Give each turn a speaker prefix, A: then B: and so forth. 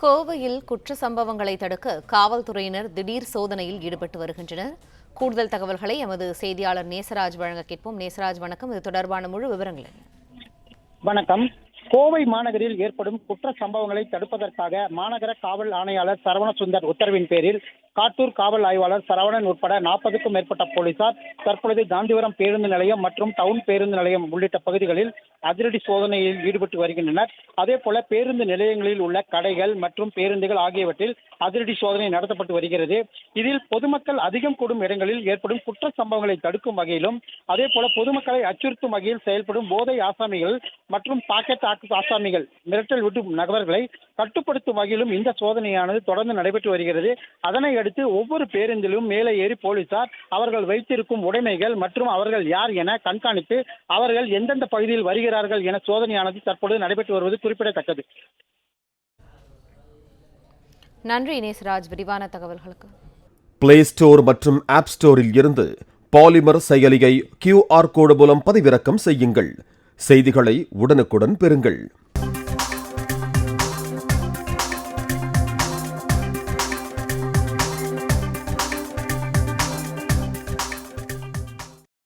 A: கோவையில் குற்ற சம்பவங்களை தடுக்க காவல்துறையினர் திடீர் சோதனையில் ஈடுபட்டு வருகின்றனர். கூடுதல் தகவல்களை எமது செய்தியாளர் நேசராஜ் வழங்க கேட்போம். நேசராஜ், வணக்கம். இது தொடர்பான முழு விவரங்கள் என்ன?
B: வணக்கம். கோவை மாநகரில் ஏற்படும் குற்ற சம்பவங்களை தடுப்பதற்காக மாநகர காவல் ஆணையாளர் சரவணசுந்தர் உத்தரவின் பேரில் காட்டூர் காவல் ஆய்வாளர் சரவணன் உட்பட 40க்கும் மேற்பட்ட போலீசார் தற்பொழுது காந்திபுரம் பேருந்து நிலையம் மற்றும் டவுன் பேருந்து நிலையம் உள்ளிட்ட பகுதிகளில் அதிரடி சோதனையில் ஈடுபட்டு வருகின்றனர். அதே போல பேருந்து நிலையங்களில் உள்ள கடைகள் மற்றும் பேருந்துகள் ஆகியவற்றில் அதிரடி சோதனை நடத்தப்பட்டு வருகிறது. இதில் பொதுமக்கள் அதிகம் கூடும் இடங்களில் ஏற்படும் குற்ற சம்பவங்களை தடுக்கும் வகையிலும் அதே போல பொதுமக்களை அச்சுறுத்தும் வகையில் செயல்படும் போதை ஆசாமிகள் மற்றும் பாக்கெட் ஆசாமிகள் மிரட்டல் விடும் நபர்களை கட்டுப்படுத்தும் வகையிலும் இந்த சோதனையானது தொடர்ந்து நடைபெற்று வருகிறது. அதனை அடுத்து ஒவ்வொரு பேருந்திலும் மேலே ஏறி போலீசார் அவர்கள் வைத்திருக்கும் உடைமைகள் மற்றும் அவர்கள் யார் என கண்காணித்து அவர்கள் எந்தெந்த பகுதியில் வருகிறார்கள் என சோதனையானது தற்பொழுது நடைபெற்று வருவது குறிப்பிடத்தக்கது.
A: நன்றி நேசராஜ், விரிவான தகவல்களுக்கு.
C: பிளே ஸ்டோர் மற்றும் ஆப் ஸ்டோரில் இருந்து பாலிமர் செயலியை QR கோடு மூலம் பதிவிறக்கம் செய்யுங்கள். செய்திகளை உடனுக்குடன் பெறுங்கள்.